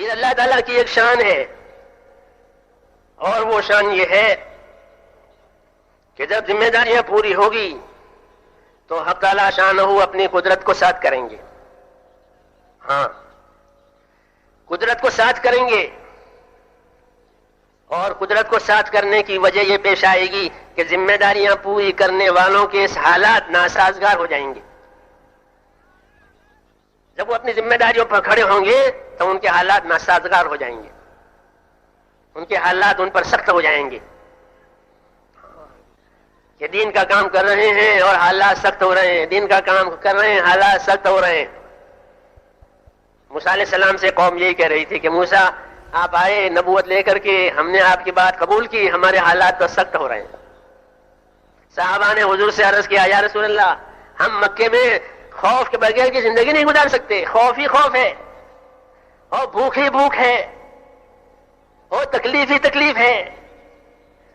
یہ اللہ تعالیٰ کی ایک شان ہے، اور وہ شان یہ ہے کہ جب ذمہ داریاں پوری ہوگی تو حق تعالیٰ شانہ اپنی قدرت کو ساتھ کریں گے. ہاں، قدرت کو ساتھ کریں گے، اور قدرت کو ساتھ کرنے کی وجہ یہ پیش آئے گی کہ ذمہ داریاں پوری کرنے والوں کے حالات ناسازگار ہو جائیں گے. جب وہ اپنی ذمہ داریوں پر کھڑے ہوں گے تو ان کے حالات ناسازگار ہو جائیں گے، ان کے حالات ان پر سخت ہو جائیں گے کہ دین کا کام کر رہے ہیں اور حالات سخت ہو رہے ہیں، دین کا کام کر رہے ہیں حالات سخت ہو رہے ہیں. موسیٰ علیہ السلام سے قوم یہی کہہ رہی تھی کہ موسیٰ آپ آئے نبوت لے کر کے، ہم نے آپ کی بات قبول کی، ہمارے حالات تو سخت ہو رہے ہیں. صحابہ نے حضور سے عرض کیا یا رسول اللہ، ہم مکے میں خوف کے بغیر کی زندگی نہیں گزار سکتے، خوف ہی خوف ہے، اور بھوک ہی بھوک ہے، اور تکلیف ہی تکلیف ہے.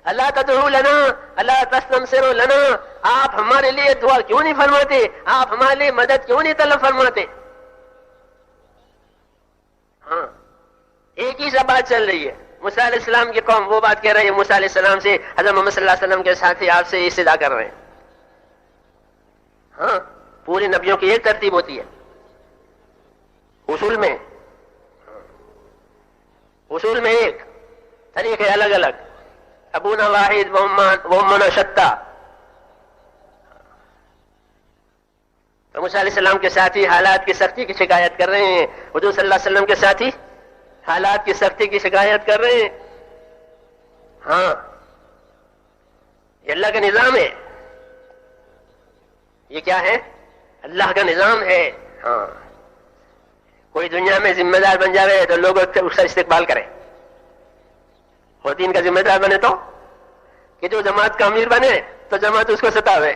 اللہ تدعو لنا اللہ تستنصروا لنا، آپ ہمارے لیے دعا کیوں نہیں فرماتے، آپ ہمارے لیے مدد کیوں نہیں طلب فرماتے. ہاں، ایک ہی سا بات چل رہی ہے. موسیٰ علیہ السلام کی قوم وہ بات کہہ رہی ہے موسیٰ علیہ السلام سے، حضرت محمد صلی اللہ علیہ وسلم کے ساتھی آپ سے استدعا کر رہے ہیں. ہاں، پوری نبیوں کی ایک ترتیب ہوتی ہے اصول میں ایک طریقے الگ الگ، ابونا واحد و امنا شتا. تو موسیٰ علیہ السلام کے ساتھی حالات کی سختی کی شکایت کر رہے ہیں، حضور صلی اللہ علیہ وسلم کے ساتھی حالات کی سختی کی شکایت کر رہے ہیں. ہاں، یہ اللہ کا نظام ہے. یہ کیا ہے؟ اللہ کا نظام ہے. ہاں، کوئی دنیا میں ذمہ دار بن جائے تو لوگ اس کا استقبال کریں، اور دین کا ذمہ دار بنے تو کہ جو جماعت کا امیر بنے تو جماعت اس کو ستاوے.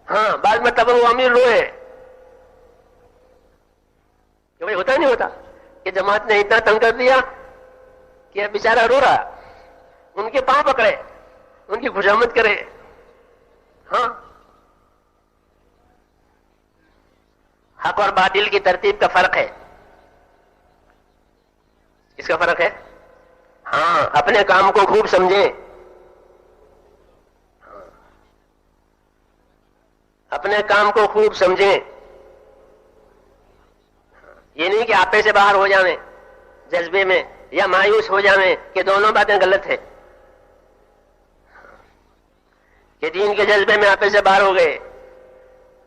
ہاں، بعد میں تب وہ امیر روئے کہ بھائی ہوتا نہیں ہوتا کہ جماعت نے اتنا تنگ کر دیا کہ بیچارہ رو رہا، ان کے پاؤں پکڑے، ان کی خوشامد کرے. ہاں، حق اور باطل کی ترتیب کا فرق ہے. اس کا فرق ہے. ہاں، اپنے کام کو خوب سمجھیں، اپنے کام کو خوب سمجھیں. یہ نہیں کہ آپے سے باہر ہو جائیں جذبے میں، یا مایوس ہو جائیں کہ دونوں باتیں غلط ہیں، کہ دین کے جذبے میں آپے سے باہر ہو گئے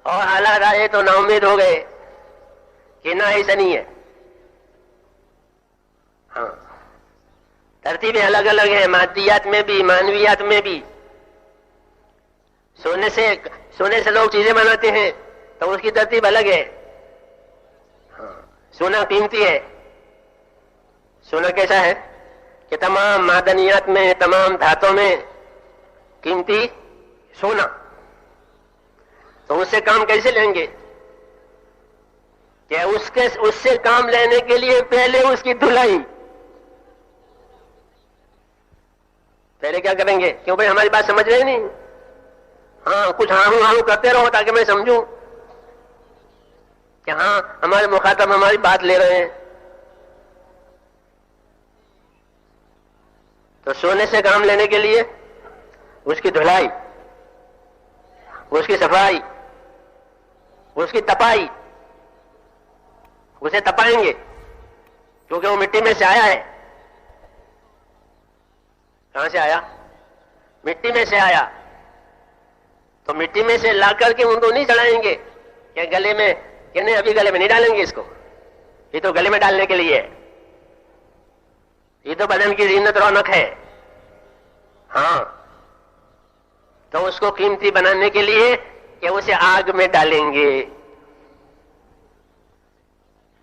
اور حالات آئے تو نا امید ہو گئے کہ نہ ایسا نہیں ہے. ہاں، ترتیبیں الگ الگ ہیں، مادیات میں بھی معنویات میں بھی. سونے سے لوگ چیزیں بناتے ہیں تو اس کی ترتیب الگ ہے. ہاں، سونا قیمتی ہے. سونا کیسا ہے کہ تمام معدنیات میں، تمام دھاتوں میں قیمتی سونا. تو اس سے کام کیسے لیں گے کہ اس سے کام لینے کے لیے پہلے اس کی دھلائی. پہلے کیا کریں گے؟ کیوں بھائی ہماری بات سمجھ رہے نہیں؟ ہاں، کچھ ہاں کرتے رہو تاکہ میں سمجھوں کہ ہاں ہمارے مخاطب ہماری بات لے رہے ہیں. تو سونے سے کام لینے کے لیے اس کی دھلائی، اس کی صفائی، اس کی تپائی. اسے تپائیں گے کیونکہ وہ مٹی میں سے آیا ہے. کہاں سے آیا؟ مٹی میں سے آیا. تو مٹی میں سے لا کر کے ان کو نہیں چڑھائیں گے کہ گلے میں، کہ نہیں ابھی گلے میں نہیں ڈالیں گے اس کو، یہ تو گلے میں ڈالنے کے لیے ہے، یہ تو بدن کی زینت رونق ہے. ہاں، تو اس کو قیمتی بنانے کے لیے کہ اسے آگ میں ڈالیں گے.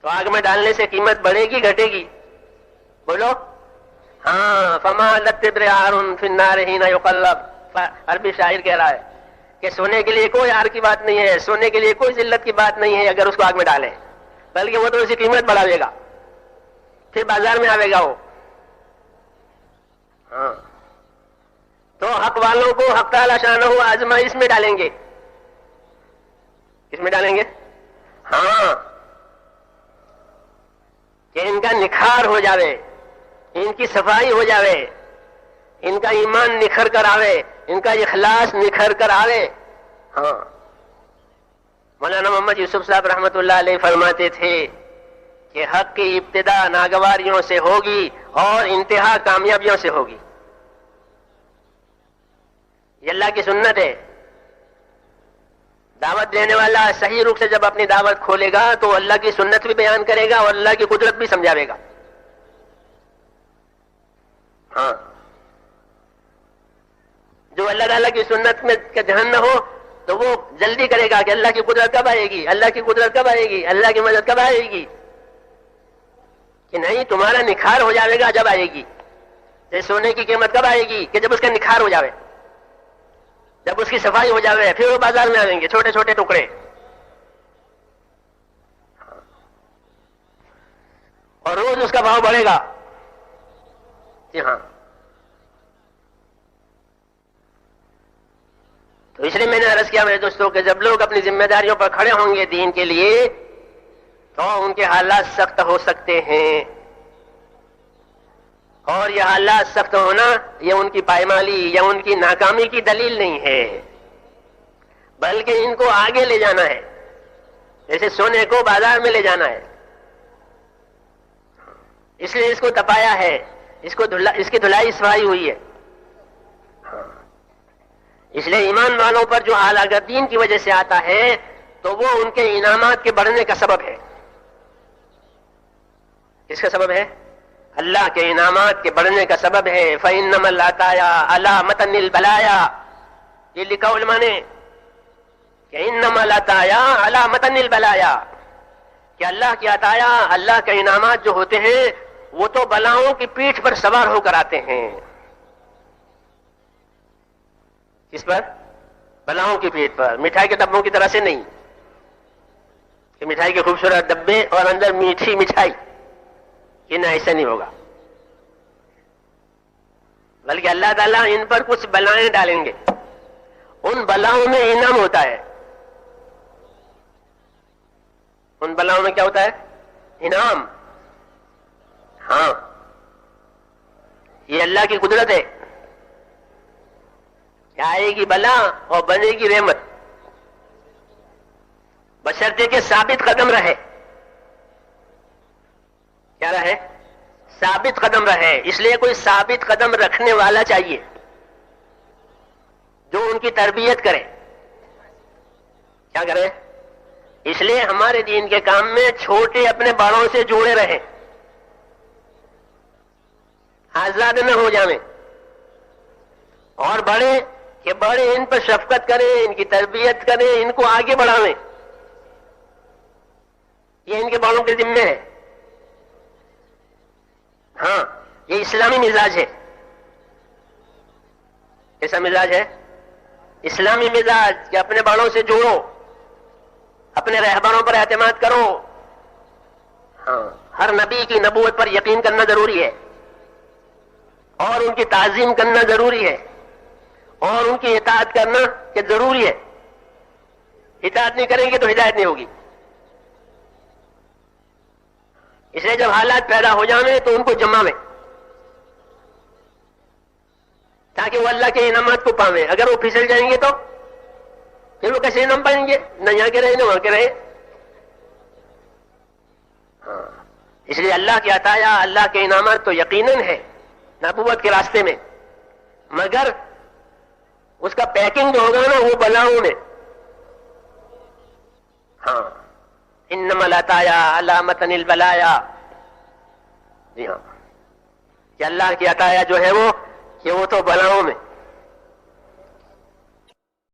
تو آگ میں ڈالنے سے قیمت بڑھے گی گھٹے گی؟ بولو. ہاں، فما لتبرار فی النار حین یقلب، عربی شاعر کہہ رہا ہے کہ سونے کے لیے کوئی آر کی بات نہیں ہے، سونے کے لیے کوئی ذلت کی بات نہیں ہے اگر اس کو آگ میں ڈالیں، بلکہ وہ تو اسی قیمت بڑھاوے گا، پھر بازار میں آئے گا وہ. ہاں، تو حق والوں کو حق تعالی شانہ آزما اس میں ڈالیں گے. اس میں ڈالیں گے. ہاں، کہ ان کا نکھار ہو جاوے، ان کی صفائی ہو جاوے، ان کا ایمان نکھر کر آوے، ان کا اخلاص نکھر کر آوے. ہاں، مولانا محمد یوسف صاحب رحمت اللہ علیہ فرماتے تھے کہ حق کی ابتدا ناگواریوں سے ہوگی اور انتہا کامیابیوں سے ہوگی. یہ اللہ کی سنت ہے. دعوت دینے والا صحیح روپ سے جب اپنی دعوت کھولے گا تو اللہ کی سنت بھی بیان کرے گا اور اللہ کی قدرت بھی سمجھاوے گا. ہاں، جو اللہ تعالیٰ کی سنت میں کا دھیان نہ ہو تو وہ جلدی کرے گا کہ اللہ کی قدرت کب آئے گی، اللہ کی قدرت کب آئے گی، اللہ کی مدد کب آئے گی. کہ نہیں، تمہارا نکھار ہو جائے گا جب آئے گی. جیسے سونے کی قیمت کب آئے گی؟ کہ جب اس کا نکھار ہو جاوے، جب اس کی صفائی ہو جاوے، پھر وہ بازار میں آئیں گے چھوٹے چھوٹے ٹکڑے. اور روز اس کا بھاؤ بڑھے گا. جی ہاں. تو اس لیے میں نے عرض کیا میرے دوستوں کہ جب لوگ اپنی ذمہ داریوں پر کھڑے ہوں گے دین کے لیے تو ان کے حالات سخت ہو سکتے ہیں. اور یہ حالات سخت ہونا یہ ان کی پائمالی یا ان کی ناکامی کی دلیل نہیں ہے، بلکہ ان کو آگے لے جانا ہے، جیسے سونے کو بازار میں لے جانا ہے. اس لیے اس کو تپایا ہے، اس کی دھلائی صفائی ہوئی ہے. اس لیے ایمان والوں پر جو حال اگر دین کی وجہ سے آتا ہے تو وہ ان کے انعامات کے بڑھنے کا سبب ہے. کس کا سبب ہے؟ اللہ کے انعامات کے بڑھنے کا سبب ہے. فَإِنَّمَا الْعَطَايَا عَلَى مَتَنِ الْبَلَايَا، یہ لکھا علماء نے کہ انما العطایا علی متن البلایا، کہ اللہ کی عطایا، اللہ کے انعامات جو ہوتے ہیں وہ تو بلاؤں کی پیٹھ پر سوار ہو کر آتے ہیں. کس پر؟ بلاؤں کی پیٹھ پر. مٹھائی کے ڈبوں کی طرح سے نہیں کہ مٹھائی کے خوبصورت ڈبے اور اندر میٹھی مٹھائی، یہ نہ، ایسا نہیں ہوگا. بلکہ اللہ تعالیٰ ان پر کچھ بلائیں ڈالیں گے، ان بلاؤں میں انعام ہوتا ہے. ان بلاؤں میں کیا ہوتا ہے؟ انعام. ہاں، یہ اللہ کی قدرت ہے کہ آئے گی بلا اور بنے گی رحمت، بشرطے کہ ثابت قدم رہے. کیا رہے؟ ثابت قدم رہے. اس لیے کوئی ثابت قدم رکھنے والا چاہیے جو ان کی تربیت کرے. کیا کرے؟ اس لیے ہمارے دین کے کام میں چھوٹے اپنے بڑوں سے جڑے رہیں، آزاد نہ ہو جائیں، اور بڑے کہ بڑے ان پر شفقت کریں، ان کی تربیت کریں، ان کو آگے بڑھائیں. یہ ان کے بڑوں کے ذمے ہے. ہاں، یہ اسلامی مزاج ہے. کیسا مزاج ہے؟ اسلامی مزاج کہ اپنے بڑوں سے جوڑو، اپنے رہبروں پر اعتماد کرو. ہاں، ہر نبی کی نبوت پر یقین کرنا ضروری ہے اور ان کی تعظیم کرنا ضروری ہے اور ان کی اطاعت کرنا کہ ضروری ہے. اطاعت نہیں کریں گے تو ہدایت نہیں ہوگی. اس لیے جب حالات پیدا ہو جائیں تو ان کو جماویں تاکہ وہ اللہ کے انعامات کو پاویں. اگر وہ پھسل جائیں گے تو پھر وہ کیسے انعام پائیں گے؟ نہ یہاں کے رہے نہ وہاں کے رہے. ہاں، اس لیے اللہ کی عطایا، اللہ کے انعامات تو یقیناً ہے نبوت کے راستے میں، مگر اس کا پیکنگ جو ہوگا نا وہ بلاؤں میں. ہاں، انما العطایا علی متن البلایا. جی ہاں، کہ اللہ کی عطایا جو ہے وہ کہ وہ تو بلاؤں میں